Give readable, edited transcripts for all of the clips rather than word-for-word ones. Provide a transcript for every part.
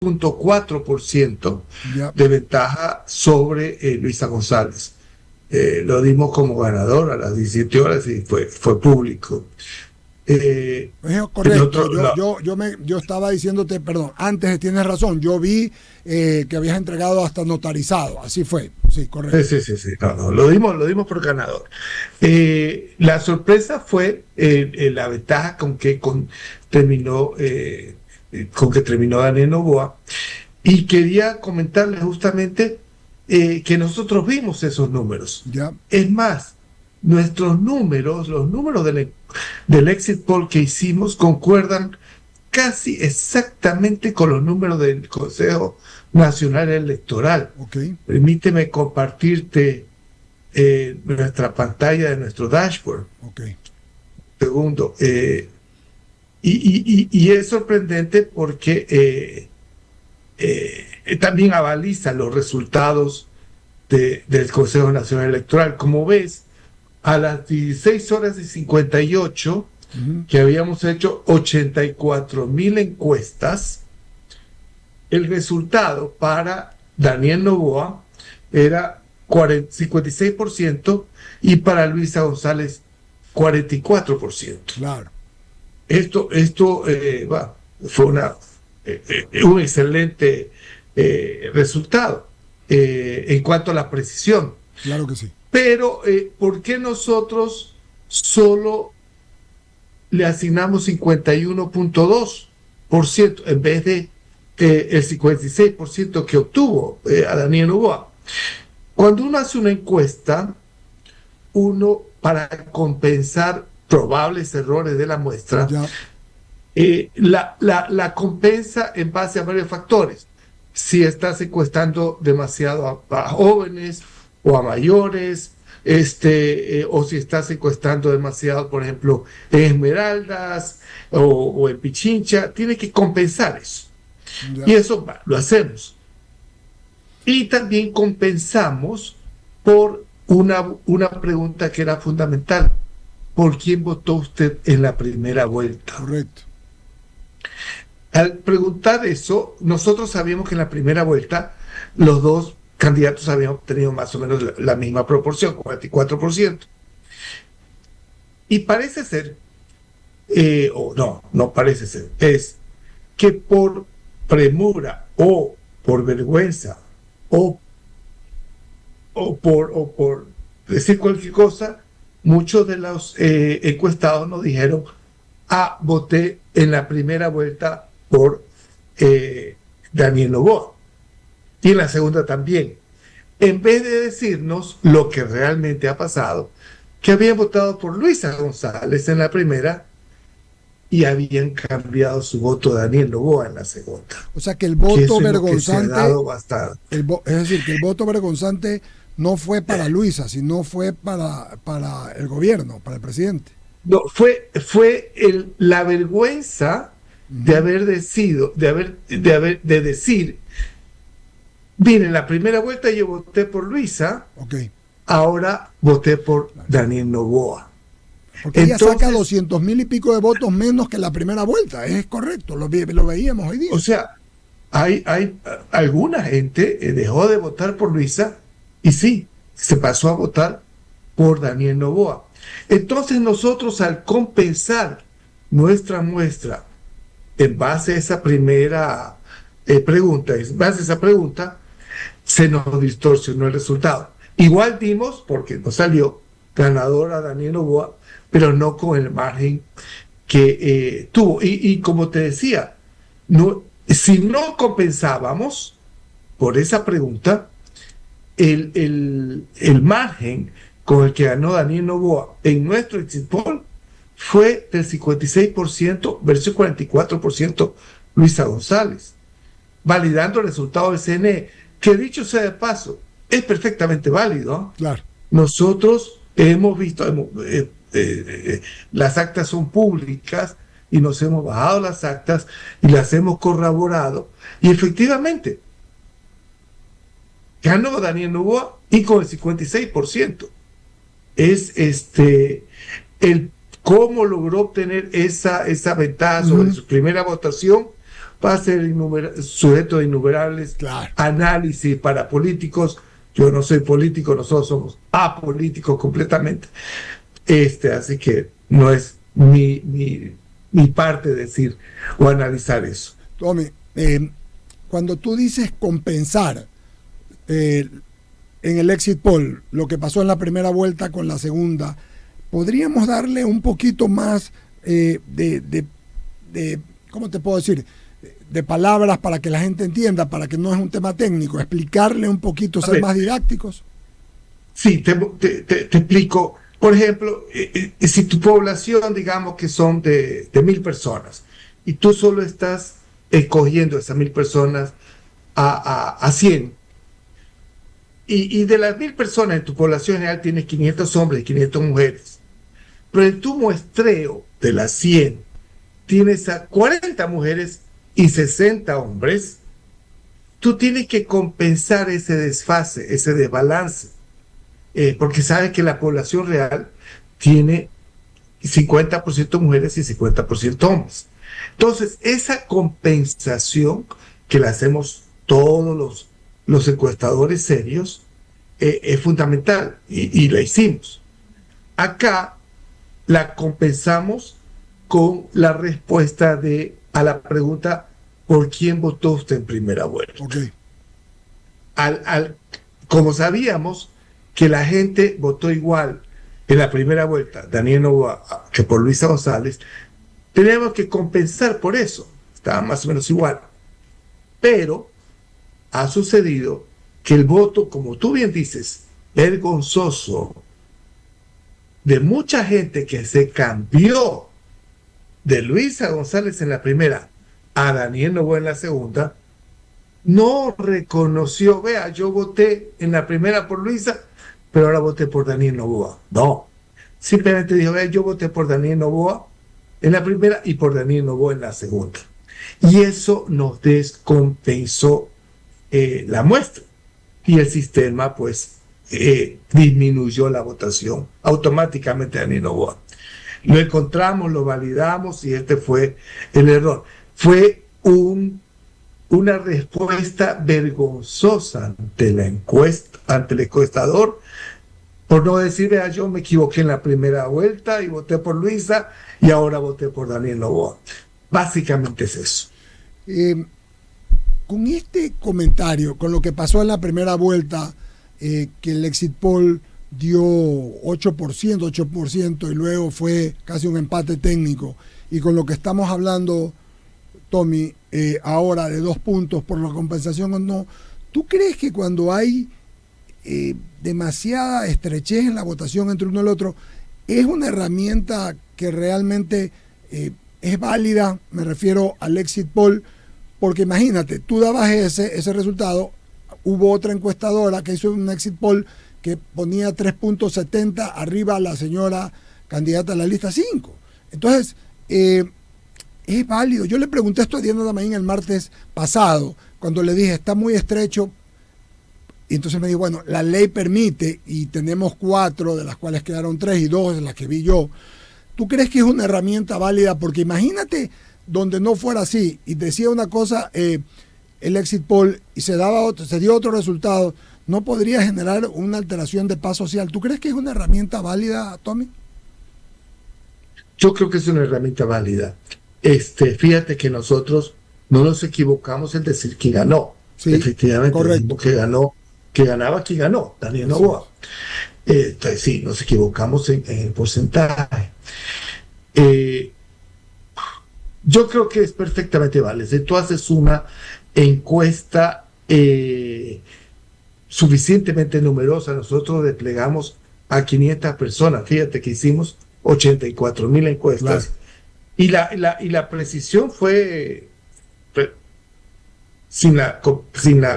0.4% Ya. de ventaja sobre Luisa González. Lo dimos como ganador a las 17 horas y fue público. Es El correcto, otro, la- yo estaba diciéndote, perdón, antes tienes razón, yo vi que habías entregado hasta notarizado, así fue, sí, correcto. sí, sí, sí, no, lo dimos por ganador. La sorpresa fue la ventaja terminó, con que terminó Daniel Noboa. Y quería comentarles justamente que nosotros vimos esos números. Ya, Es más, nuestros números, los números del exit poll que hicimos concuerdan casi exactamente con los números del Consejo Nacional Electoral. ok, Permíteme compartirte nuestra pantalla de nuestro dashboard. ok, Segundo, y es sorprendente porque también avaliza los resultados del Consejo Nacional Electoral. Como ves, a las 16 horas y 58, ujú, que habíamos hecho 84,000 encuestas, el resultado para Daniel Noboa era 56% y para Luisa González 44%. claro, Esto fue un excelente resultado en cuanto a la precisión. claro que sí. Pero, ¿por qué nosotros solo le asignamos 51.2% en vez de el 56% que obtuvo a Daniel Noboa? Cuando uno hace una encuesta, uno, para compensar probables errores de la muestra, Ya, la compensa en base a varios factores. Si estás encuestando demasiado a jóvenes o a mayores, o si estás encuestando demasiado, por ejemplo, en Esmeraldas o en Pichincha, tiene que compensar eso. Y ya. eso lo hacemos. Y también compensamos por una pregunta que era fundamental. ¿Por quién votó usted en la primera vuelta? Correcto. Al preguntar eso, nosotros sabíamos que en la primera vuelta los dos candidatos habían obtenido más o menos la misma proporción, 44%. Y parece ser, o no parece ser, es que por premura o por vergüenza o, o por decir cualquier cosa, muchos de los encuestados nos dijeron, voté en la primera vuelta por Daniel Noboa y en la segunda también, en vez de decirnos lo que realmente ha pasado, que habían votado por Luisa González en la primera y habían cambiado su voto a Daniel Noboa en la segunda. O sea que el Que voto eso es lo que se ha vergonzante, dado bastante. es decir, que el voto vergonzante no fue para Luisa, sino fue para el gobierno, para el presidente. No, fue la vergüenza de Ujú, haber decidido, de decir, mire, en la primera vuelta yo voté por Luisa, ok. ahora voté por Daniel Noboa. Porque ella saca Entonces, 200,000 y pico de votos menos que la primera vuelta, es correcto, lo veíamos hoy día. o sea, hay alguna gente dejó de votar por Luisa y sí, se pasó a votar por Daniel Noboa. Entonces nosotros, al compensar nuestra muestra en base a esa primera pregunta, en base a esa pregunta, se nos distorsionó el resultado. Igual dimos, porque nos salió ganador a Daniel Noboa, pero no con el margen que tuvo. Y como te decía, si no compensábamos por esa pregunta, el margen con el que ganó Daniel Noboa en nuestro exit poll fue del 56% versus 44% Luisa González, validando el resultado del CNE, que dicho sea de paso, es perfectamente válido. Claro. Nosotros hemos visto, las actas son públicas y nos hemos bajado las actas y las hemos corroborado y efectivamente ganó Daniel Noboa y con el 56%. Es el cómo logró obtener esa ventaja sobre su primera votación va a ser sujeto de innumerables análisis para políticos. Yo no soy político, nosotros somos apolíticos completamente. Así que no es mi parte decir o analizar eso. Tommy, cuando tú dices compensar en el exit poll lo que pasó en la primera vuelta con la segunda, ¿podríamos darle un poquito más de ¿cómo te puedo decir? De palabras para que la gente entienda, para que no es un tema técnico, explicarle un poquito, ser más didácticos? Sí, te explico. Por ejemplo, si tu población, digamos que son de 1,000 personas, y tú solo estás escogiendo esas 1,000 personas a 100, y de las 1,000 personas en tu población general tienes 500 hombres y 500 mujeres, pero en tu muestreo de las 100 tienes a 40 mujeres y 60 hombres, tú tienes que compensar ese desfase, ese desbalance, porque sabes que la población real tiene 50% mujeres y 50% hombres. Entonces, esa compensación que la hacemos todos los encuestadores serios es fundamental y la hicimos. Acá la compensamos con la respuesta a la pregunta ¿por quién votó usted en primera vuelta? Okay. Como sabíamos que la gente votó igual en la primera vuelta, Daniel Noboa, que por Luisa González, tenemos que compensar por eso. Estaba más o menos igual. Pero ha sucedido que el voto, como tú bien dices, vergonzoso, de mucha gente que se cambió de Luisa González en la primera a Daniel Noboa en la segunda, no reconoció, vea, yo voté en la primera por Luisa, pero ahora voté por Daniel Noboa. No, simplemente dijo, vea, yo voté por Daniel Noboa en la primera y por Daniel Noboa en la segunda. Y eso nos descompensó la muestra. Y el sistema, pues, disminuyó la votación automáticamente a Daniel Noboa. Lo encontramos, lo validamos y este fue el error. Fue una respuesta vergonzosa ante la encuesta, ante el encuestador, por no decir, vea, yo me equivoqué en la primera vuelta y voté por Luisa y ahora voté por Daniel Noboa. Básicamente es eso. Con este comentario, con lo que pasó en la primera vuelta, que el exit poll dio 8% y luego fue casi un empate técnico, y con lo que estamos hablando, Tommy, ahora de 2 puntos por la compensación o no, ¿tú crees que cuando hay demasiada estrechez en la votación entre uno y el otro, es una herramienta que realmente es válida? Me refiero al exit poll, porque imagínate, tú dabas ese resultado, hubo otra encuestadora que hizo un exit poll que ponía 3.70 arriba a la señora candidata a la lista 5. Entonces, es válido. Yo le pregunté esto a Diana Damaín el martes pasado, cuando le dije, está muy estrecho, y entonces me dijo, bueno, la ley permite, y tenemos 4, de las cuales quedaron 3, y 2 de las que vi yo. ¿Tú crees que es una herramienta válida? Porque imagínate donde no fuera así, y decía una cosa el exit poll, y se dio otro resultado, ¿no podría generar una alteración de paz social? ¿Tú crees que es una herramienta válida, Tommy? Yo creo que es una herramienta válida. Fíjate que nosotros no nos equivocamos en decir quién ganó. Sí, efectivamente, correcto. Que ganaba quien ganó, Daniel Noboa. Entonces sí, nos equivocamos en el porcentaje. Yo creo que es perfectamente válido. Si tú haces una encuesta suficientemente numerosa, nosotros desplegamos a 500 personas. Fíjate que hicimos 84,000 encuestas. Claro. Y la precisión fue sin la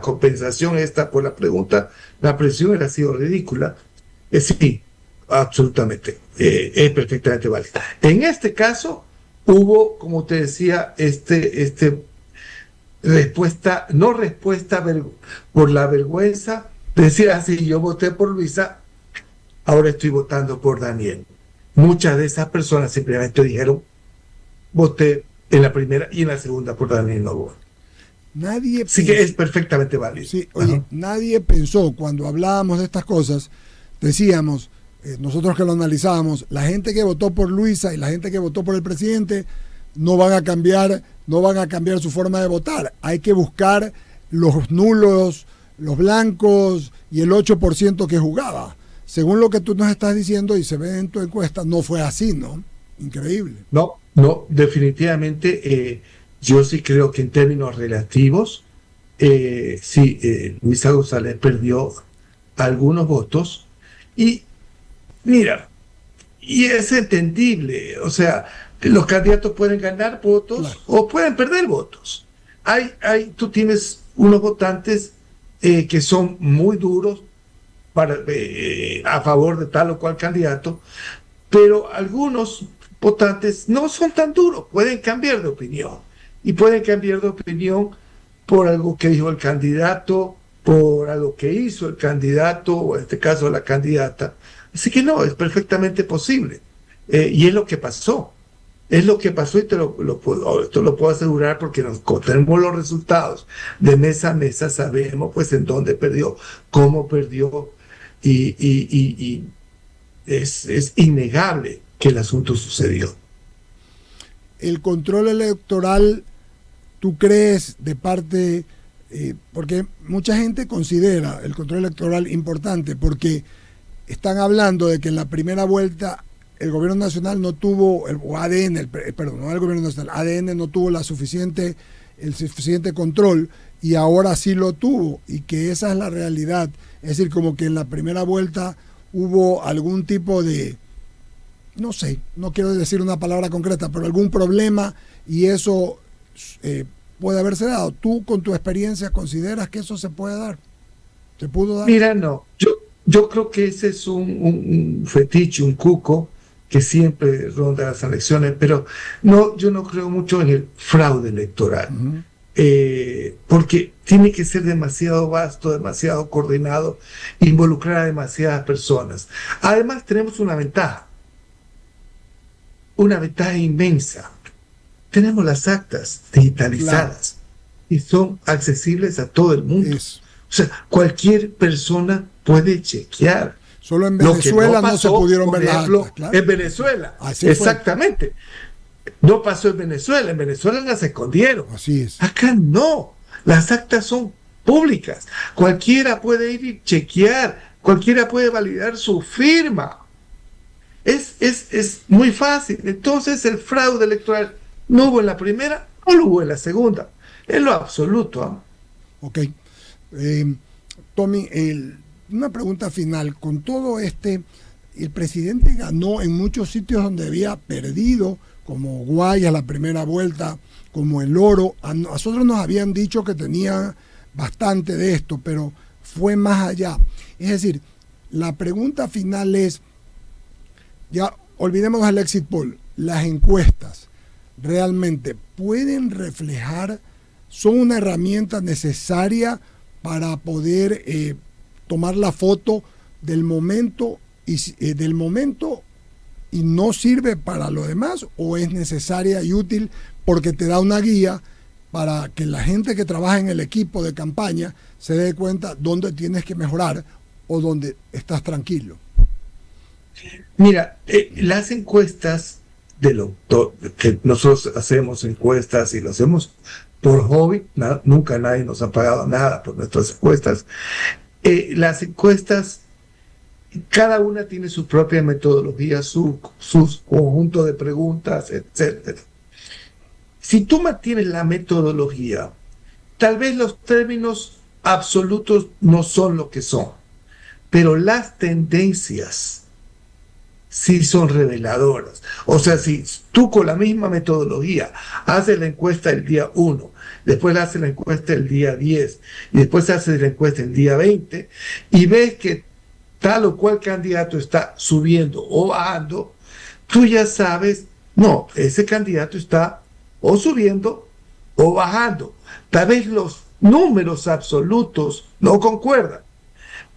compensación esta por la pregunta, la precisión hubiera sido ridícula. Sí, absolutamente. Es perfectamente válida. En este caso, hubo, como te decía, respuesta por la vergüenza de decir así, yo voté por Luisa, ahora estoy votando por Daniel. Muchas de esas personas simplemente dijeron, voté en la primera y en la segunda por Daniel Noboa. Nadie Sí que es perfectamente válido. Sí, oye, nadie pensó cuando hablábamos de estas cosas, decíamos, nosotros que lo analizábamos, la gente que votó por Luisa y la gente que votó por el presidente no van a cambiar su forma de votar. Hay que buscar los nulos, los blancos y el 8% que jugaba. Según lo que tú nos estás diciendo y se ve en tu encuesta, no fue así, ¿no? Increíble. No, definitivamente yo sí creo que en términos relativos, Luisa González perdió algunos votos y mira, y es entendible, o sea, los candidatos pueden ganar votos, claro, o pueden perder votos. Tú tienes unos votantes que son muy duros a favor de tal o cual candidato, pero algunos votantes no son tan duros, pueden cambiar de opinión. Y pueden cambiar de opinión por algo que dijo el candidato, por algo que hizo el candidato, o en este caso la candidata. Así que no, es perfectamente posible. Y es lo que pasó. Es lo que pasó y esto lo puedo asegurar porque nos tenemos los resultados de mesa a mesa, sabemos pues en dónde perdió, cómo perdió, y es innegable que el asunto sucedió. El control electoral, ¿tú crees de parte, porque mucha gente considera el control electoral importante, porque están hablando de que en la primera vuelta el gobierno nacional no tuvo, o ADN, perdón, no el gobierno nacional, ADN no tuvo el suficiente control y ahora sí lo tuvo, y que esa es la realidad? Es decir, como que en la primera vuelta hubo algún tipo de, no sé, no quiero decir una palabra concreta, pero algún problema, y eso puede haberse dado. ¿Tú con tu experiencia consideras que eso se puede dar? ¿Se pudo dar? Mira, no, yo creo que ese es un fetiche, un cuco que siempre ronda las elecciones, pero no, yo no creo mucho en el fraude electoral. Uh-huh. Porque tiene que ser demasiado vasto, demasiado coordinado, involucrar a demasiadas personas. Además tenemos una ventaja inmensa. Tenemos las actas digitalizadas, claro, y son accesibles a todo el mundo. Eso. O sea, cualquier persona puede chequear. Solo en Venezuela no se pudieron ver las actas, claro. En Venezuela, así exactamente. No pasó en Venezuela las escondieron. Así es. Acá no, las actas son públicas. Cualquiera puede ir y chequear, cualquiera puede validar su firma. Es muy fácil. Entonces el fraude electoral no hubo en la primera, no lo hubo en la segunda, en lo absoluto. Ok. Tommy, una pregunta final. Con todo el presidente ganó en muchos sitios donde había perdido, como Guayas la primera vuelta, como El Oro. A nosotros nos habían dicho que tenía bastante de esto, pero fue más allá. Es decir, la pregunta final es, ya olvidemos el exit poll, las encuestas realmente pueden reflejar, son una herramienta necesaria para poder tomar la foto del momento y no sirve para lo demás, o es necesaria y útil porque te da una guía para que la gente que trabaja en el equipo de campaña se dé cuenta dónde tienes que mejorar o dónde estás tranquilo? Mira, las encuestas que nosotros hacemos encuestas y lo hacemos por hobby, nunca nadie nos ha pagado nada por nuestras encuestas. Las encuestas, cada una tiene su propia metodología, sus conjunto de preguntas, etc. Si tú mantienes la metodología, tal vez los términos absolutos no son lo que son, pero las tendencias sí son reveladoras. O sea, si tú con la misma metodología haces la encuesta el día 1, después haces la encuesta el día 10 y después haces la encuesta el día 20 y ves que tal o cual candidato está subiendo o bajando, tú ya sabes, no, ese candidato está o subiendo o bajando. Tal vez los números absolutos no concuerdan,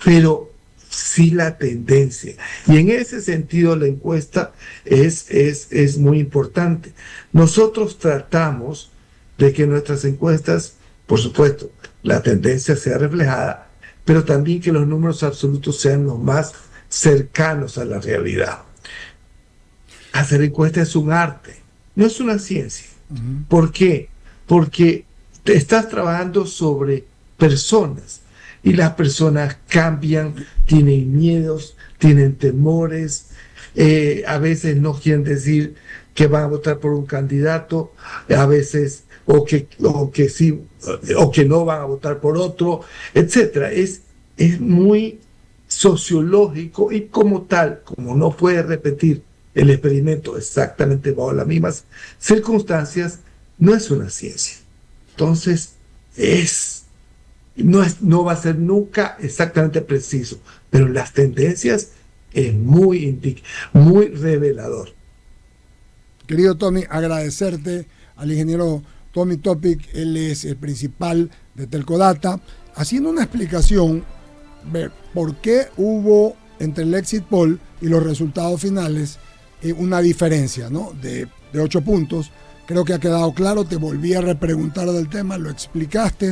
pero sí la tendencia. Y en ese sentido la encuesta es muy importante. Nosotros tratamos de que nuestras encuestas, por supuesto, la tendencia sea reflejada, pero también que los números absolutos sean los más cercanos a la realidad. Hacer encuestas es un arte, no es una ciencia. ¿Por qué? Porque te estás trabajando sobre personas y las personas cambian, tienen miedos, tienen temores, a veces no quieren decir que van a votar por un candidato, a veces o que sí o que no van a votar por otro, etcétera. Es muy sociológico y como tal, como no puede repetir el experimento exactamente bajo las mismas circunstancias, no es una ciencia. Entonces, no va a ser nunca exactamente preciso, pero las tendencias es muy revelador. Querido Tommy, agradecerte al ingeniero Tommy Topic, él es el principal de Telcodata, haciendo una explicación de por qué hubo entre el exit poll y los resultados finales una diferencia, ¿no? de 8 puntos. Creo que ha quedado claro, te volví a repreguntar del tema, lo explicaste.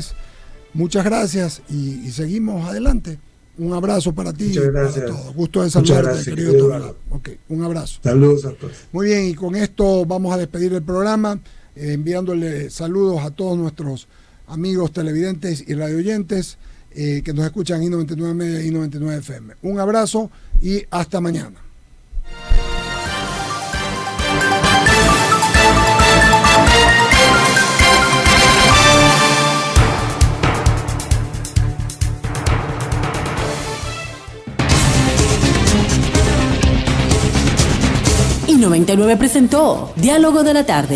Muchas gracias y seguimos adelante. Un abrazo para ti. Muchas gracias. Para todos. Gusto de saludarte, querido Tommy. Okay, un abrazo. Saludos a todos. Muy bien, y con esto vamos a despedir el programa, enviándole saludos a todos nuestros amigos televidentes y radioyentes que nos escuchan en I99 Media y I99 FM. Un abrazo y hasta mañana. I99 presentó Diálogo de la Tarde.